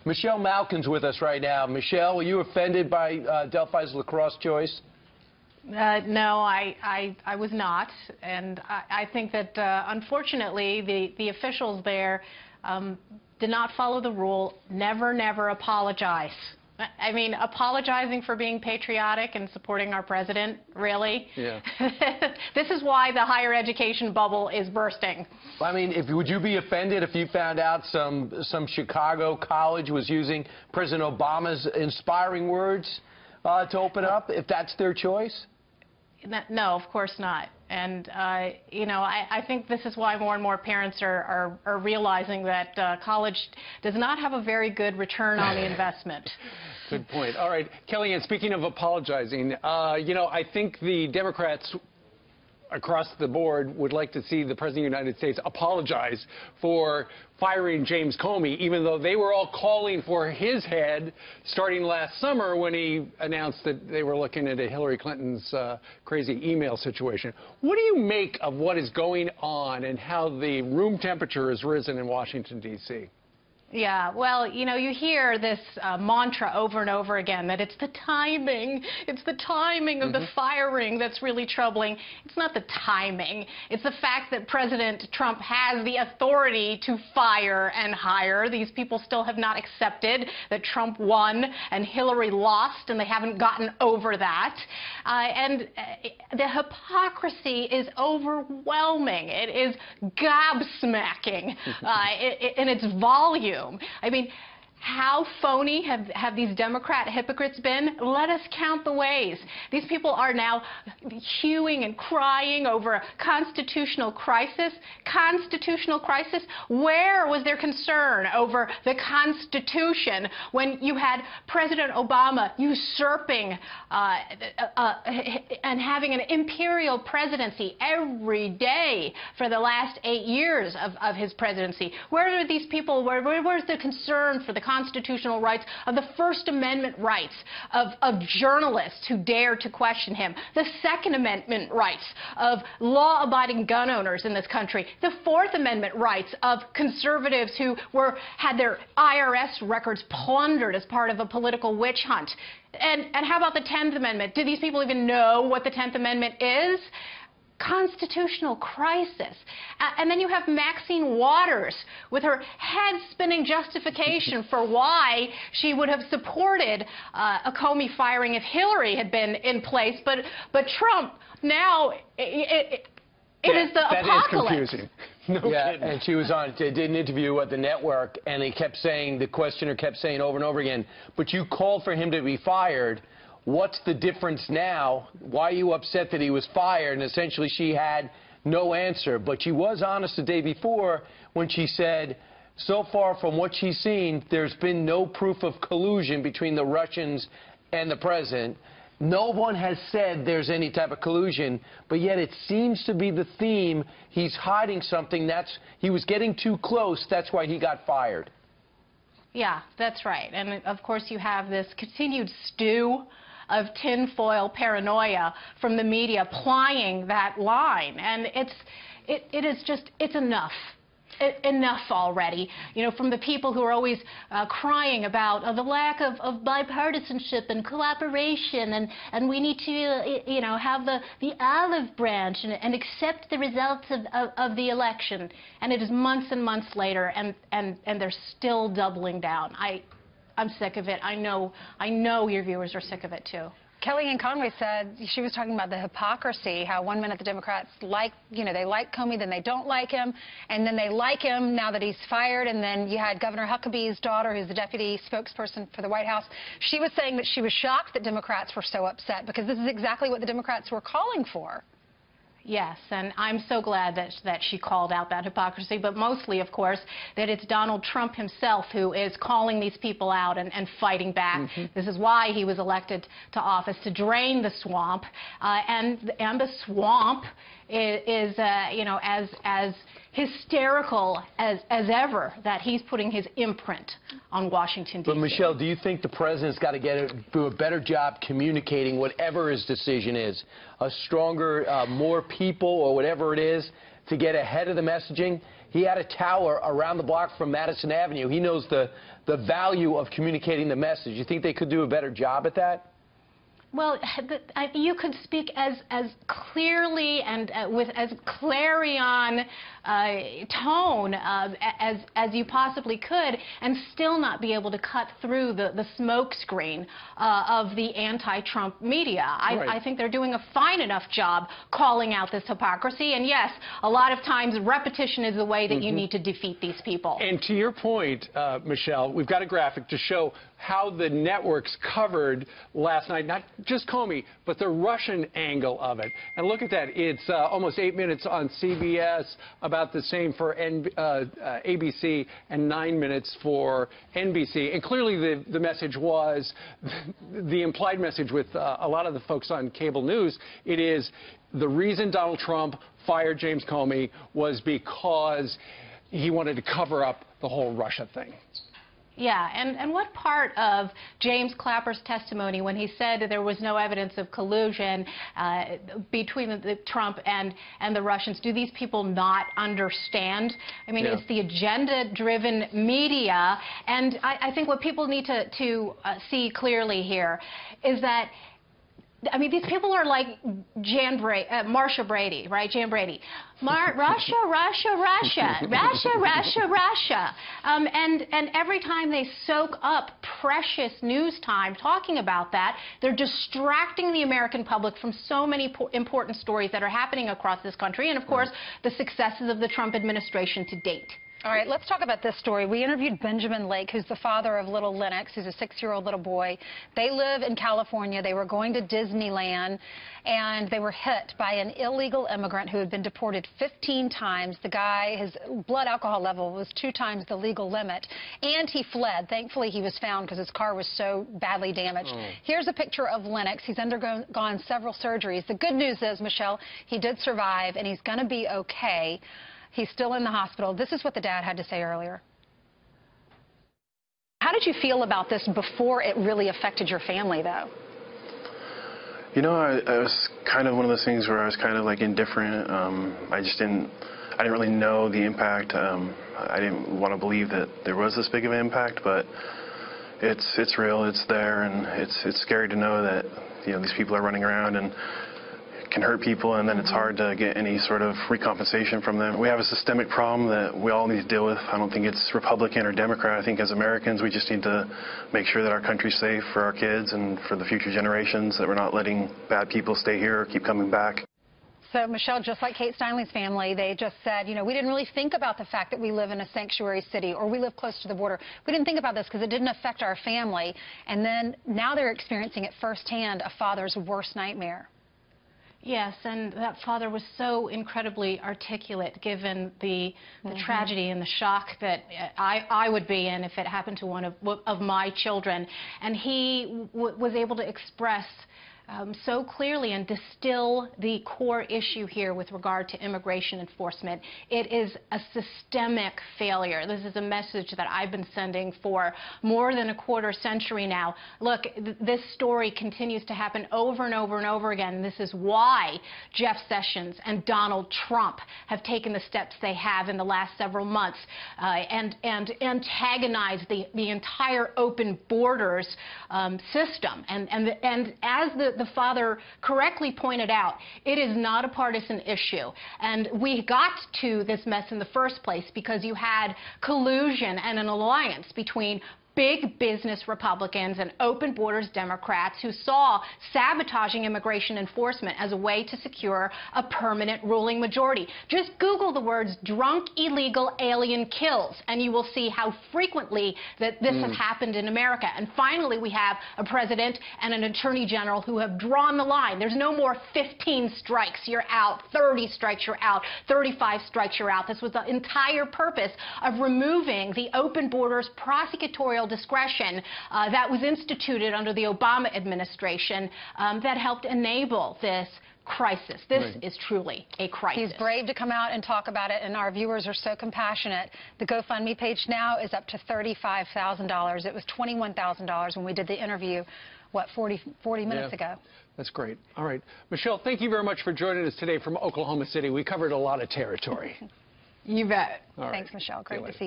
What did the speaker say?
Michelle Malkin's with us right now. Michelle, were you offended by Delphi's lacrosse choice? No, I was not, and I think that unfortunately the officials there did not follow the rule. Never apologize. I mean, apologizing for being patriotic and supporting our president, really? Yeah. This is why the higher education bubble is bursting. I mean, would you be offended if you found out some Chicago college was using President Obama's inspiring words to open up, if that's their choice? No, of course not. And, you know, I think this is why more and more parents are realizing that college does not have a very good return on the investment. Good point. All right, Kellyanne, speaking of apologizing, you know, I think the Democrats across the board would like to see the President of the United States apologize for firing James Comey, even though they were all calling for his head starting last summer when he announced that they were looking into Hillary Clinton's crazy email situation. What do you make of what is going on and how the room temperature has risen in Washington, D.C.? Yeah, well, you know, you hear this mantra over and over again that it's the timing of the firing that's really troubling. It's not the timing. It's the fact that President Trump has the authority to fire and hire. These people still have not accepted that Trump won and Hillary lost, and they haven't gotten over that. And the hypocrisy is overwhelming. It is gobsmacking in its volume. I mean, how phony have these Democrat hypocrites been? Let us count the ways. These people are now hewing and crying over a constitutional crisis. Constitutional crisis? Where was their concern over the Constitution when you had President Obama usurping and having an imperial presidency every day for the last 8 years of his presidency? Where are these people? Where's the concern for the constitutional rights of the First Amendment rights of journalists who dare to question him, the Second Amendment rights of law-abiding gun owners in this country, the Fourth Amendment rights of conservatives who had their IRS records plundered as part of a political witch hunt? And how about the 10th Amendment? Do these people even know what the 10th Amendment is? Constitutional crisis. And then you have Maxine Waters with her head-spinning justification for why she would have supported a Comey firing if Hillary had been in place. But Trump, now, it is the apocalypse. That is confusing. No kidding. And she was on, did an interview at the network, and he kept saying, the questioner kept saying over and over again, but you called for him to be fired. What's the difference now? Why are you upset that he was fired? And essentially she had no answer. But she was honest the day before when she said, so far from what she's seen, there's been no proof of collusion between the Russians and the president. No one has said there's any type of collusion, but yet it seems to be the theme. He's hiding something. He was getting too close. That's why he got fired. Yeah, that's right. And of course you have this continued stew of tinfoil paranoia from the media plying that line. And it's enough. Enough already, you know, from the people who are always crying about the lack of bipartisanship and cooperation, and we need to, you know, have the olive branch and accept the results of the election. And it is months and months later, and they're still doubling down. I'm sick of it. I know your viewers are sick of it too. Kellyanne Conway said, she was talking about the hypocrisy, how one minute the Democrats like, you know, they like Comey, then they don't like him, and then they like him now that he's fired, and then you had Governor Huckabee's daughter, who's the deputy spokesperson for the White House. She was saying that she was shocked that Democrats were so upset because this is exactly what the Democrats were calling for. Yes, and I'm so glad that she called out that hypocrisy, but mostly, of course, that it's Donald Trump himself who is calling these people out and fighting back. This is why he was elected to office, to drain the swamp, and the swamp is you know, as hysterical as ever that he's putting his imprint on Washington, D.C. But, Michelle, do you think the president's got to do a better job communicating whatever his decision is? A stronger, more people or whatever it is to get ahead of the messaging? He had a tower around the block from Madison Avenue. He knows the value of communicating the message. You think they could do a better job at that? Well, you could speak as clearly and with as clarion tone as you possibly could, and still not be able to cut through the smoke screen of the anti-Trump media. I think they're doing a fine enough job calling out this hypocrisy. And yes, a lot of times repetition is the way that you need to defeat these people. And to your point, Michelle, we've got a graphic to show how the networks covered last night, not just Comey, but the Russian angle of it. And look at that. It's almost 8 minutes on CBS, about the same for ABC, and 9 minutes for NBC. And clearly the message was, the implied message with a lot of the folks on cable news, it is the reason Donald Trump fired James Comey was because he wanted to cover up the whole Russia thing. Yeah, and what part of James Clapper's testimony, when he said that there was no evidence of collusion between the Trump and the Russians, do these people not understand? I mean, it's the agenda-driven media, and I think what people need to see clearly here is that, I mean, these people are like Marsha Brady, right? Jan Brady. Russia, Russia, Russia, Russia, Russia, Russia. And every time they soak up precious news time talking about that, they're distracting the American public from so many important stories that are happening across this country, and, of course, the successes of the Trump administration to date. All right, let's talk about this story. We interviewed Benjamin Lake, who's the father of little Lennox, who's a 6-year-old little boy. They live in California. They were going to Disneyland, and they were hit by an illegal immigrant who had been deported 15 times. The guy, his blood alcohol level was 2 times the legal limit, and he fled. Thankfully, he was found because his car was so badly damaged. Here's a picture of Lennox. He's undergone several surgeries. The good news is, Michelle, he did survive, and he's going to be okay. He's still in the hospital. This is what the dad had to say earlier. How did you feel about this before it really affected your family, though? You know, I was kind of one of those things where I was kind of like indifferent. I didn't really know the impact. I didn't want to believe that there was this big of an impact, but it's real, it's there, and it's scary to know that, you know, these people are running around and can hurt people, and then it's hard to get any sort of recompensation from them. We have a systemic problem that we all need to deal with. I don't think it's Republican or Democrat. I think as Americans, we just need to make sure that our country's safe for our kids and for the future generations, that we're not letting bad people stay here or keep coming back. So, Michelle, just like Kate Steinle's family, they just said, you know, we didn't really think about the fact that we live in a sanctuary city or we live close to the border. We didn't think about this because it didn't affect our family. And then now they're experiencing it firsthand, a father's worst nightmare. Yes, and that father was so incredibly articulate, given the tragedy and the shock that I would be in if it happened to one of my children. And he was able to express so clearly and distill the core issue here with regard to immigration enforcement. It is a systemic failure. This is a message that I've been sending for more than a quarter century now. Look, this story continues to happen over and over and over again. This is why Jeff Sessions and Donald Trump have taken the steps they have in the last several months and antagonized the entire open borders system. And as the father correctly pointed out, it is not a partisan issue. And we got to this mess in the first place because you had collusion and an alliance between big business Republicans and open borders Democrats who saw sabotaging immigration enforcement as a way to secure a permanent ruling majority. Just Google the words drunk illegal alien kills and you will see how frequently that this has happened in America. And finally, we have a president and an attorney general who have drawn the line. There's no more 15 strikes, you're out, 30 strikes, you're out, 35 strikes, you're out. This was the entire purpose of removing the open borders prosecutorial discretion that was instituted under the Obama administration that helped enable this crisis. This is truly a crisis. He's brave to come out and talk about it, and our viewers are so compassionate. The GoFundMe page now is up to $35,000. It was $21,000 when we did the interview, what, 40 minutes ago. That's great. All right. Michelle, thank you very much for joining us today from Oklahoma City. We covered a lot of territory. You bet. All right. Thanks, Michelle. Great to see you.